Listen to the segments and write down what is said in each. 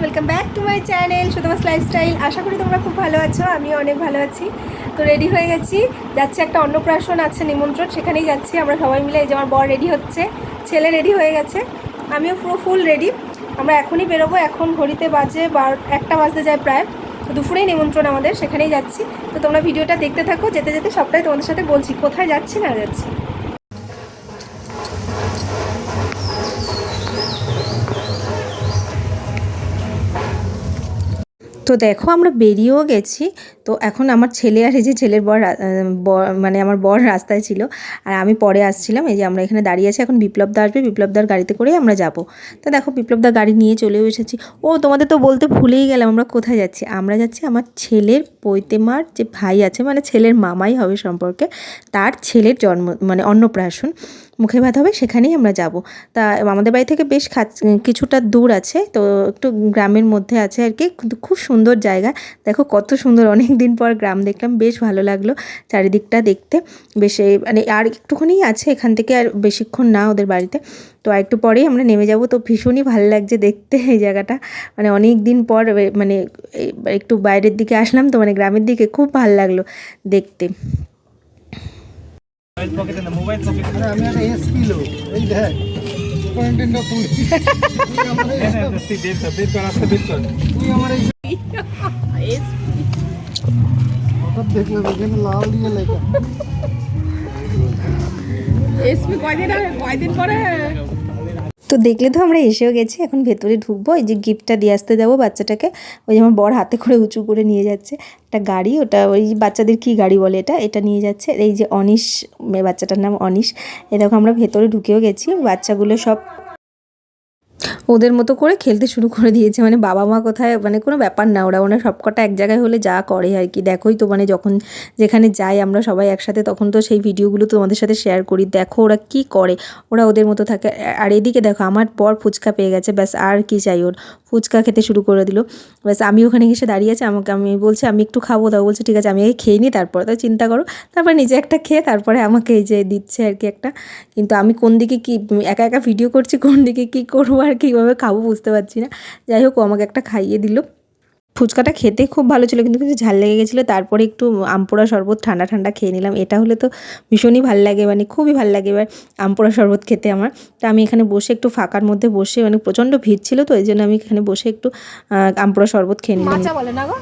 Welcome back to my channel Sutama's lifestyle. আশা করি তোমরা খুব ভালো আছো, আমিও অনেক ভালো আছি। তো রেডি হয়ে গেছি, যাচ্ছি একটা অন্নপ্রাশন আছে, নিমন্ত্রণ, সেখানেই যাচ্ছি আমরা সবাই মিলে। এই যে আমার বর রেডি হচ্ছে, ছেলে রেডি হয়ে গেছে, আমিও পুরো ফুল রেডি। আমরা এখনই বেরোবো, এখন ঘড়িতে বাজে 1টা বাজতে যায় প্রায়। তো দুপুরেই নিমন্ত্রণ আমাদের, সেখানেই যাচ্ছি। তো তোমরা ভিডিওটা দেখতে থাকো, যেতে যেতে সবটাই তোমাদের সাথে বলছি কোথায় যাচ্ছি না যাচ্ছি। তো দেখো আমরা বেরিয়েও গেছি। তো এখন আমার ছেলে আর এই যে ছেলের বর মানে আমার বর রাস্তায় ছিল আর আমি পরে আসছিলাম। এই যে আমরা এখানে দাঁড়িয়ে আছি, এখন বিপ্লবদা আসবে, বিপ্লবদার গাড়িতে করেই আমরা যাব। তো দেখো বিপ্লবদার গাড়ি নিয়ে চলেও এসেছি। ও তোমাদের তো বলতে ভুলেই গেলাম, আমরা কোথায় যাচ্ছি। আমরা যাচ্ছি আমার ছেলের পৈতেমার যে ভাই আছে, মানে ছেলের মামাই হবে সম্পর্কে, তার ছেলের জন্ম মানে অন্নপ্রাশন, মুখে ভাত হবে, সেখানেই আমরা যাব। তা আমাদের বাড়ি থেকে বেশ কিছুটা দূর আছে, তো একটু গ্রামের মধ্যে আছে আর কি, কিন্তু খুব সুন্দর জায়গা। দেখো কত সুন্দর, অনেক দিন পর গ্রাম দেখলাম, বেশ ভালো লাগলো চারিদিকটা দেখতে। বেশ মানে আর একটুখানি আছে এখান থেকে, আর বেশিক্ষণ না ওদের বাড়িতে। তো আর একটু পরেই আমরা নেমে যাব। তো ভীষণই ভালো লাগছে দেখতে এই জায়গাটা, মানে অনেক দিন পর মানে একটু বাইরের দিকে আসলাম, তো মানে গ্রামের দিকে খুব ভালো লাগলো দেখতে। তো দেখলে তো আমরা এসেও গেছি, এখন ভেতরে ঢুকবো। এই যে গিফটটা দিয়ে আসতে যাবো বাচ্চাটাকে, ওই যেমন বর হাতে করে উঁচু করে নিয়ে যাচ্ছে একটা গাড়ি, ওটা ওই বাচ্চাদের কি গাড়ি বলে এটা নিয়ে যাচ্ছে। এই যে অনিশ, বাচ্চাটার নাম অনিশ। এ দেখো আমরা ভেতরে ঢুকেও গেছি, বাচ্চাগুলো সব ওদের মতো করে খেলতে শুরু করে দিয়েছে, মানে বাবা মা কোথায়, মানে কোনো ব্যাপার না, ওরা সবকটা এক জায়গায় হলে যা করে আর কি। দেখোই তো, মানে যখন যেখানে যাই আমরা সবাই একসাথে, তখন তো সেই ভিডিওগুলো তোমাদের সাথে শেয়ার করি। দেখো ওরা কি করে, ওরা ওদের মতো থাকে। আর এদিকে দেখো আমার বর ফুচকা পেয়ে গেছে, ব্যাস আর কি চাই, ওর ফুচকা খেতে শুরু করে দিল। ব্যাস আমি ওখানে এসে দাঁড়িয়ে আছি, আমি বলছি আমি একটু খাবো, তাও বলছে ঠিক আছে আমি খেয়ে নিই, তারপর তাই চিন্তা করো। তারপর নিজে একটা খেয়ে তারপরে আমাকে এই যে দিচ্ছে আর কি একটা। কিন্তু আমি কোন দিকে কি একা একা ভিডিও করছি, কোন দিকে কী করবো আর কীভাবে খাবো বুঝতে পারছি না। যাই হোক, ও আমাকে একটা খাইয়ে দিল। ফুচকাটা খেতে খুব ভালো ছিল, কিন্তু কিছু ঝাল লেগে গেছিলো। তারপরে একটু আমপোড়া শরবত ঠান্ডা ঠান্ডা খেয়ে নিলাম। এটা হলে তো ভীষণই ভালো লাগে, মানে খুবই ভালো লাগে এবার আমপোড়া শরবত খেতে আমার। তো আমি এখানে বসে একটু ফাঁকার মধ্যে বসে, মানে প্রচণ্ড ভিড় ছিল, তো এই জন্য আমি এখানে বসে একটু আমপোড়া শরবত খেয়ে নিলাম। মাচা বলে না গো,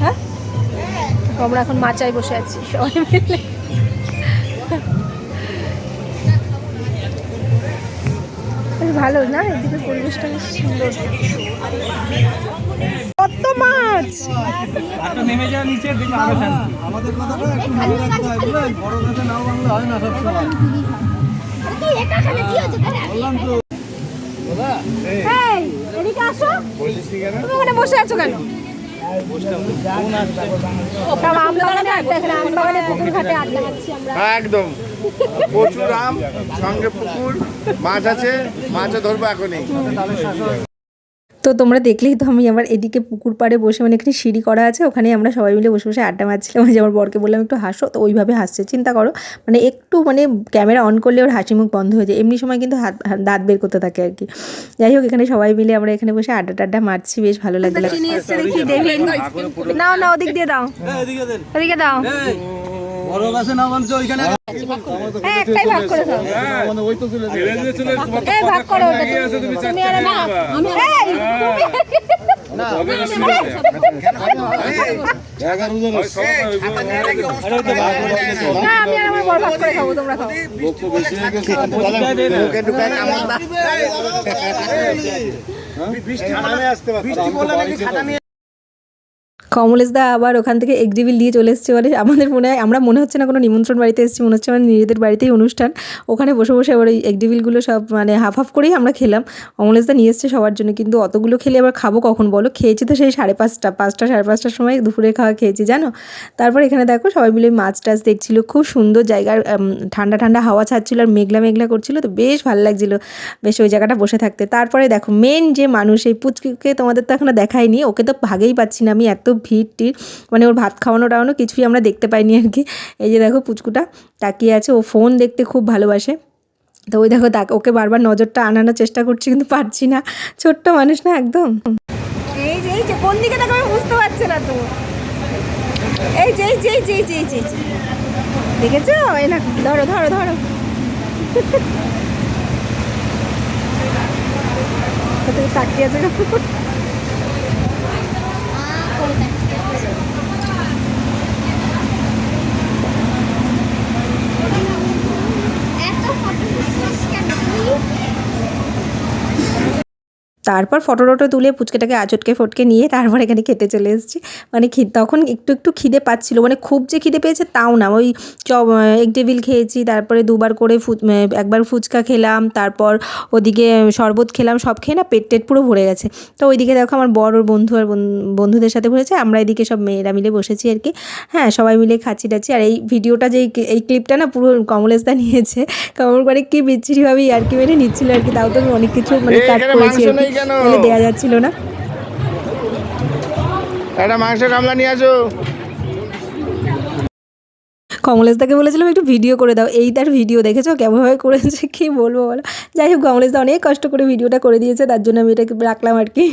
হ্যাঁ আমরা এখন মাচায় বসে আছি সবাই মিলে। ভালো না, এদিকে পরিবেশটা বেশ সুন্দর। কত মাছ, নেমে যাওয়া নিচে আমাদের কথাটা একটু মনে রাখতে হয়, বুঝলেন? বড় কাছে নাও বাংলা হয় না সব সময়। কি এটা খানে কি হচ্ছে তাহলে? বললাম তো দাদা, এই এদিকে আসো। বলছিস কি কেন তুমি ওখানে বসে আছো কেন? একদম প্রচুর আম, সঙ্গে পুকুর, মাছ আছে, মাছও ধরবো এখনই। তো তোমরা দেখলেই তো, আমি আমার এদিকে পুকুর পাড়ে বসে, মানে এখানে সিঁড়ি করা আছে, ওখানে আমরা সবাই মিলে বসে বসে আড্ডা মারছিলাম। যে আমার বরকে বললাম একটু হাসো, তো ওইভাবে হাসছে, চিন্তা করো। মানে একটু মানে ক্যামেরা অন করলে ওর হাসি মুখ বন্ধ হয়ে যায়, এমনি সময় কিন্তু দাঁত বের করতে থাকে আর কি। যাই হোক, এখানে সবাই মিলে আমরা এখানে বসে আড্ডা টাড্ডা মারছি, বেশ ভালো লাগছে। নাও নাও, ওদিক দিয়ে দাও, এদিকে দাও। বড় গাছে না মানছো ওইখানে একটাই ভাগ করে দাও, মানে ওই তো চলে যাবে, এই ভাগ করো তুমি। আরে না আমি না হবে না, না আমি আর আমার বড় ভাগ করে খাবো, তোমরা খাও। বকো বেশি হয়ে গেছে, ওকে ঢুকায় কামড় দা। বৃষ্টি নামে আসতে পারে, বৃষ্টি বললে নাকি খাতা নিয়ে কমলেশ দা আবার ওখান থেকে এগরিবিল দিয়ে চলে এসছে। মানে আমাদের আমরা মনে হচ্ছে না কোনো নিমন্ত্রণ বাড়িতে এসেছি, মনে হচ্ছে মানে নিজেদের বাড়িতেই অনুষ্ঠান। ওখানে বসে বসে আবার এই এগরিবিলগুলো সব মানে হাফ হাফ করেই আমরা খেলাম। কমলেশ দা নিয়ে এসছে সবার জন্য, কিন্তু অতগুলো খেলে আবার খাবো কখন বলো? খেয়েছি তো সেই 5:30 সাড়ে 5টার সময় দুপুরে খাওয়া খেয়েছি জানো। তারপর এখানে দেখো সবাই মিলে মাছ টাছ দেখছিল, খুব সুন্দর জায়গার, ঠান্ডা ঠান্ডা হাওয়া ছাড়ছিল আর মেঘলা মেঘলা করছিল, তো বেশ ভালো লাগছিলো বেশ ওই জায়গাটা বসে থাকতে। তারপরে দেখো মেন যে মানুষ, এই পুচকিকে তোমাদের তো এখনো দেখায়নি, ওকে তো ভাগেই পাচ্ছি না আমি, এত ভিড় টির, মানে ওর ভাত খাওয়ানো টাওয়ানো কিছুই আমরা দেখতে পাইনি আর কি। এই যে দেখো পুচকুটা তাকিয়ে আছে, ও ফোন দেখতে খুব ভালোবাসে। তো ওই দেখো ওকে বারবার নজরটা আনানোর চেষ্টা করছি কিন্তু পারছি না, ছোট্ট মানুষ না একদম। এই যে কোন দিকে তাকাবে বুঝতে পারছে না তো। এই যে দেখেছো, এই না ধরো তাকিয়ে আছে। তারপর ফটো টটো তুলে পুচকেটাকে আচটকে ফটকে নিয়ে তারপর এখানে খেতে চলে এসেছি। মানে তখন একটু খিদে পাচ্ছিল, মানে খুব যে খিদে পেয়েছে তাও না, ওই এগ টেবিল খেয়েছি, তারপরে দুবার করে একবার ফুচকা খেলাম, তারপর ওদিকে শরবত খেলাম, সব খেয়ে না পেট টেট পুরো ভরে গেছে। তো ওইদিকে দেখো আমার বড় বন্ধু আর বন্ধুদের সাথে ভরেছে, আমরা এদিকে সব মেয়েরা মিলে বসেছি আর কি। হ্যাঁ, সবাই মিলে খাচ্ছি টাচ্ছি। আর এই ভিডিওটা এই ক্লিপটা না পুরো কমলেশদা নিয়েছে, কমল করে কি বিচ্ছিরিভাবে আর কি মেরে নিচ্ছিল আর কি। তাও তো আমি অনেক কিছু মানে কাট করেছি আর কি, দেওয়া যাচ্ছিল না। একটা মাংস গামলা নিয়ে আসো। কমলেশদাকে বলেছিলাম একটু ভিডিও করে দাও, এই তার ভিডিও দেখেছো কেমনভাবে করেছে, কি বলবো বলো। যাই হোক, কমলেশদা অনেক কষ্ট করে ভিডিওটা করে দিয়েছে, তার জন্য আমি এটাকে রাখলাম আর কি।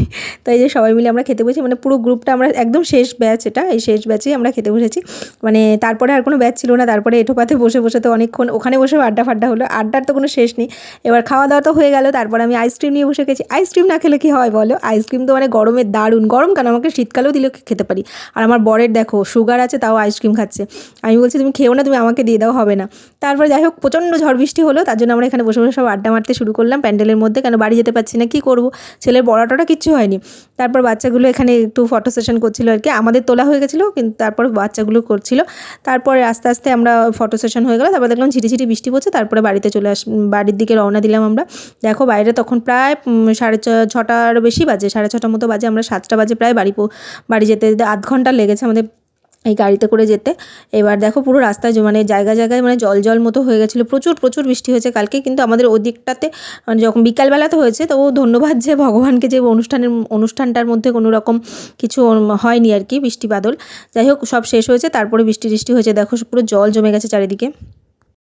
তাই যে সবাই মিলে আমরা খেতে বসেছি, মানে পুরো গ্রুপটা আমরা একদম শেষ ব্যাচ, এই শেষ ব্যাচেই আমরা খেতে বসেছি। মানে তারপরে আর কোনো ব্যাচ ছিল না, তারপরে এঠোপাতে বসে তো অনেকক্ষণ ওখানে বসে আড্ডা ফাড্ডা হলো, আড্ডার তো কোনো শেষ নেই। এবার খাওয়া দাওয়া তো হয়ে গেল, তারপর আমি আইসক্রিম নিয়ে বসে গেছি। আইসক্রিম না খেলে কি হয় বলো, আইসক্রিম তো মানে গরমের দারুণ, গরম কেন আমাকে শীতকালেও দিলে খেতে পারি। আর আমার বরের দেখো সুগার আছে, তাও আইসক্রিম খাচ্ছে। আমি বলছি তুমি খেও না, তুমি আমাকে দিয়ে দাও, হবে না। তারপরে যাই হোক প্রচণ্ড ঝড় বৃষ্টি হলো, তার জন্য আমরা এখানে বসে সব আড্ডা মারতে শুরু করলাম প্যান্ডেলের মধ্যে, কেন বাড়ি যেতে পারছি না, কী করবো, ছেলের পড়াটা কিচ্ছু হয়নি। তারপর বাচ্চাগুলো এখানে একটু ফটো সেশন করছিল আর কি, আমাদের তোলা হয়ে গেছিলো কিন্তু তারপর বাচ্চাগুলো করছিল। তারপরে আস্তে আস্তে আমরা ফটো সেশন হয়ে গেলো, তারপর দেখলাম ঝিরিঝিরি বৃষ্টি পড়ছে, তারপরে বাড়িতে বাড়ির দিকে রওনা দিলাম আমরা। দেখো বাইরে তখন প্রায় 6:30 বেশি বাজে, 6:30 মতো বাজে, আমরা 7টা বাজে প্রায় বাড়ি যেতে আধ ঘন্টা লেগেছে আমাদের এই গাড়িতে করে যেতে। এবার দেখো পুরো রাস্তায় মানে জায়গায় মানে জল মতো হয়ে গেছিলো, প্রচুর বৃষ্টি হয়েছে কালকে। কিন্তু আমাদের ওদিকটাতে মানে যখন বিকালবেলাতে হয়েছে, তো ধন্যবাদ যে ভগবানকে, যে অনুষ্ঠানটার মধ্যে কোনো রকম কিছু হয়নি আর কি, বৃষ্টি বাদল। যাই হোক সব শেষ হয়েছে, তারপরে বৃষ্টি হয়েছে, দেখো পুরো জল জমে গেছে চারিদিকে।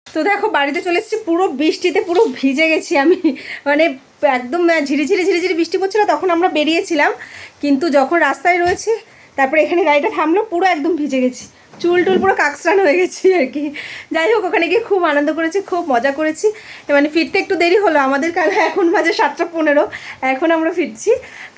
তো দেখো বাড়িতে চলে এসেছি, পুরো বৃষ্টিতে পুরো ভিজে গেছি আমি, মানে একদম ঝিরিঝিরি বৃষ্টি পড়ছিল, তখন আমরা বেরিয়েছিলাম, কিন্তু যখন রাস্তায় রয়েছে তারপরে এখানে গাড়িটা থামলো, পুরো একদম ভিজে গেছি, চুল পুরো কাকস্রান হয়ে গেছি আর কি। যাই হোক ওখানে গিয়ে খুব আনন্দ করেছি, খুব মজা করেছি। মানে ফিরতে একটু দেরি হলো আমাদের, কারণ এখন বাজে 7:15, এখন আমরা ফিরছি,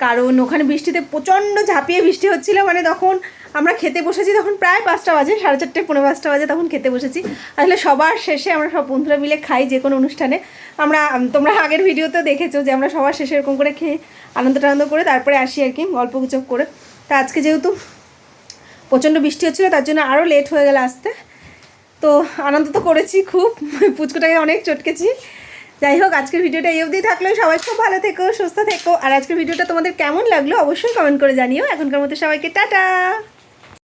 কারণ ওখানে বৃষ্টিতে প্রচণ্ড ঝাঁপিয়ে বৃষ্টি হচ্ছিলো। মানে তখন আমরা খেতে বসেছি, তখন প্রায় 5টা বাজে, 4:30 পৌনে 5টা বাজে তখন খেতে বসেছি। আসলে সবার শেষে আমরা সব বন্ধুরা মিলে খাই যে কোনো অনুষ্ঠানে, তোমরা আগের ভিডিওতেও দেখেছো যে আমরা সবার শেষে এরকম করে খেয়ে আনন্দ করে তারপরে আসি আর কি, গল্প গুজব করে। তা আজকে যেহেতু প্রচণ্ড বৃষ্টি হচ্ছিলো, তার জন্য আরও লেট হয়ে গেল আসতে। তো আনন্দ তো করেছি খুব, পুচকুটাকে অনেক চটকেছি। যাই হোক আজকের ভিডিওটা এই অবধি থাকলেও, সবাই খুব ভালো থেকো, সুস্থ থেকো। আর আজকের ভিডিওটা তোমাদের কেমন লাগলো অবশ্যই কমেন্ট করে জানিও। এখনকার মতো সবাইকে টাটা।